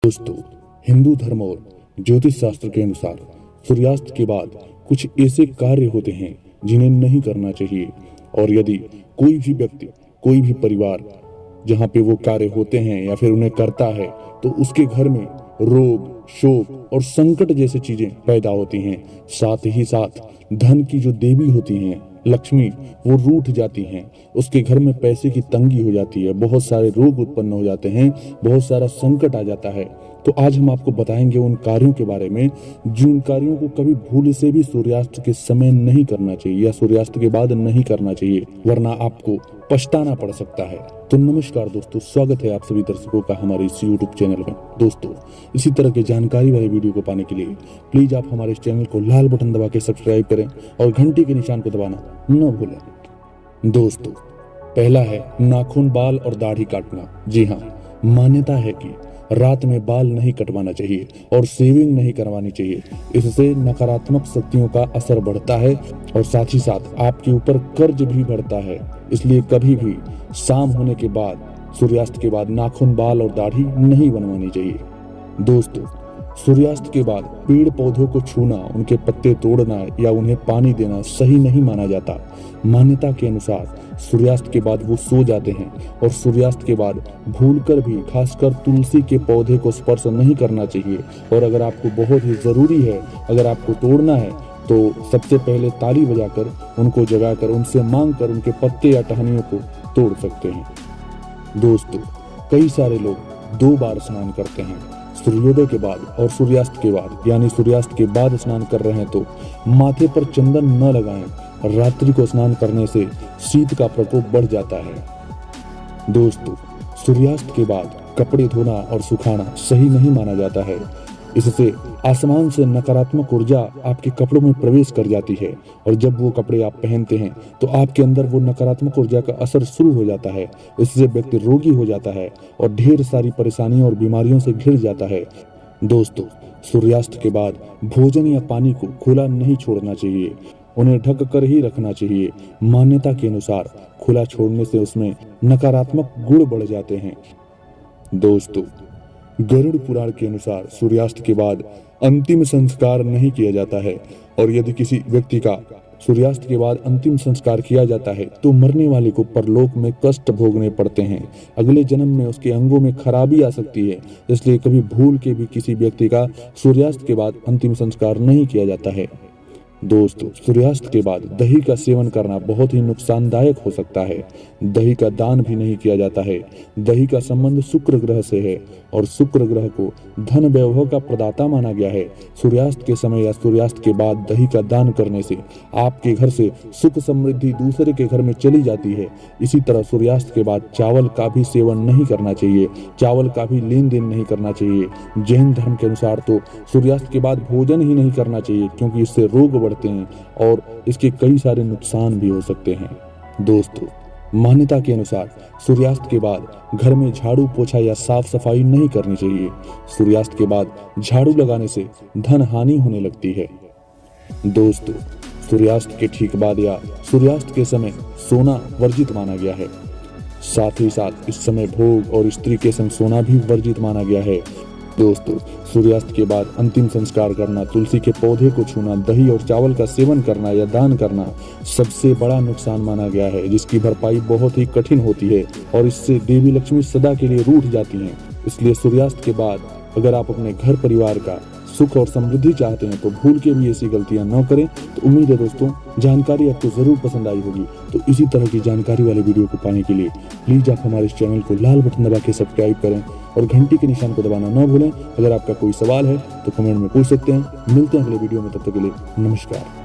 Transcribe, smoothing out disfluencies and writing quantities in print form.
दोस्तों, हिंदू धर्म और ज्योतिष शास्त्र के अनुसार सूर्यास्त के बाद कुछ ऐसे कार्य होते हैं जिन्हें नहीं करना चाहिए। और यदि कोई भी व्यक्ति, कोई भी परिवार जहाँ पे वो कार्य होते हैं या फिर उन्हें करता है तो उसके घर में रोग, शोक और संकट जैसी चीजें पैदा होती हैं। साथ ही साथ धन की जो देवी होती हैं, लक्ष्मी, वो रूठ जाती हैं। उसके घर में पैसे की तंगी हो जाती है, बहुत सारे रोग उत्पन्न हो जाते हैं, बहुत सारा संकट आ जाता है। तो आज हम आपको बताएंगे उन कार्यों के बारे में जिन कार्यों को कभी भूल से भी सूर्यास्त के समय नहीं करना चाहिए या सूर्यास्त के बाद नहीं करना चाहिए, वरना आपको पछताना पड़ सकता है। तो नमस्कार दोस्तों, स्वागत है आप सभी दर्शकों का हमारे इस YouTube चैनल में। दोस्तों, इसी तरह के जानकारी वाले वीडियो को पाने के लिए प्लीज आप हमारे इस चैनल को लाल बटन दबा के सब्सक्राइब करें और घंटी के निशान को दबाना न भूलें। दोस्तों, पहला है नाखून, बाल और दाढ़ी काटना। जी हाँ, मान्यता है कि रात में बाल नहीं कटवाना चाहिए और शेविंग नहीं करवानी चाहिए। इससे नकारात्मक शक्तियों का असर बढ़ता है और साथ ही साथ आपके ऊपर कर्ज भी बढ़ता है। इसलिए कभी भी शाम होने के बाद, सूर्यास्त के बाद नाखून, बाल और दाढ़ी नहीं बनवानी चाहिए। दोस्तों, सूर्यास्त के बाद पेड़ पौधों को छूना, उनके पत्ते तोड़ना या उन्हें पानी देना सही नहीं माना जाता। मान्यता के अनुसार सूर्यास्त के बाद वो सो जाते हैं और सूर्यास्त के बाद भूलकर भी, खासकर तुलसी के पौधे को स्पर्श नहीं करना चाहिए। और अगर आपको बहुत ही जरूरी है, अगर आपको तोड़ना है, तो सबसे पहले ताली बजाकर, उनको जगाकर, उनसे मांगकर उनके पत्ते या टहनियों को तोड़ सकते हैं। दोस्तों, कई सारे लोग 2 बार स्नान करते हैं, सूर्योदय के बाद और सूर्यास्त के बाद। यानी सूर्यास्त के बाद स्नान कर रहे हैं तो माथे पर चंदन न लगाएं। रात्रि को स्नान करने से शीत का प्रकोप बढ़ जाता है। दोस्तों, सूर्यास्त के बाद कपड़े धोना और सुखाना सही नहीं माना जाता है। इससे आसमान से नकारात्मक ऊर्जा आपके कपड़ों में प्रवेश कर जाती है और जब वो कपड़े आप पहनते हैं तो आपके अंदर वो नकारात्मक ऊर्जा का असर शुरू हो जाता है। इससे व्यक्ति रोगी हो जाता है और ढेर सारी परेशानियों और बीमारियों से घिर जाता है। दोस्तों, सूर्यास्त के बाद भोजन या पानी को खुला नहीं छोड़ना चाहिए, उन्हें ढक कर ही रखना चाहिए। मान्यता के अनुसार खुला छोड़ने से उसमें नकारात्मक गुण बढ़ जाते हैं। दोस्तों, गरुड़ पुराण के अनुसार सूर्यास्त के बाद अंतिम संस्कार नहीं किया जाता है और यदि किसी व्यक्ति का सूर्यास्त के बाद अंतिम संस्कार किया जाता है तो मरने वाले को परलोक में कष्ट भोगने पड़ते हैं। अगले जन्म में उसके अंगों में खराबी आ सकती है। इसलिए कभी भूल के भी किसी व्यक्ति का सूर्यास्त के बाद अंतिम संस्कार नहीं किया जाता है। दोस्तों, सूर्यास्त के बाद दही का सेवन करना बहुत ही नुकसानदायक हो सकता है। दही का दान भी नहीं किया जाता है। दही का संबंध शुक्र ग्रह से है और शुक्र ग्रह को धन वैभव का प्रदाता माना गया है। सूर्यास्त के समय या सूर्यास्त के बाद दही का दान करने से आपके घर से सुख समृद्धि दूसरे के घर में चली जाती है। इसी तरह सूर्यास्त के बाद चावल का भी सेवन नहीं करना चाहिए, चावल का भी लेन देन नहीं करना चाहिए। जैन धर्म के अनुसार तो सूर्यास्त के बाद भोजन ही नहीं करना चाहिए क्योंकि इससे रोग बढ़ते हैं और इसके कई सारे नुकसान भी हो सकते हैं। दोस्तों, मान्यता के अनुसार सूर्यास्त के बाद घर में झाड़ू, पोछा या साफ सफाई नहीं करनी चाहिए। सूर्यास्त के बाद झाड़ू लगाने से धन हानि होने लगती है। दोस्तों, सूर्यास्त के ठीक बाद या सूर्यास्त के समय सोना वर्जित माना गया है। साथ ही साथ इस समय भोग और स्त्री के संग सोना भी वर्जित माना गया है। दोस्तों, सूर्यास्त के बाद अंतिम संस्कार करना, तुलसी के पौधे को छूना, दही और चावल का सेवन करना या दान करना सबसे बड़ा नुकसान माना गया है, जिसकी भरपाई बहुत ही कठिन होती है और इससे देवी लक्ष्मी सदा के लिए रूठ जाती हैं। इसलिए सूर्यास्त के बाद अगर आप अपने घर परिवार का सुख और समृद्धि चाहते हैं तो भूल के भी ऐसी गलतियां न करें। तो उम्मीद है दोस्तों, जानकारी आपको जरूर पसंद आई होगी। तो इसी तरह की जानकारी वाले वीडियो को पाने के लिए प्लीज आप हमारे इस चैनल को लाल बटन दबा के सब्सक्राइब करें और घंटी के निशान को दबाना न भूलें। अगर आपका कोई सवाल है तो कमेंट में पूछ सकते हैं। मिलते हैं अगले वीडियो में, तब तक के लिए नमस्कार।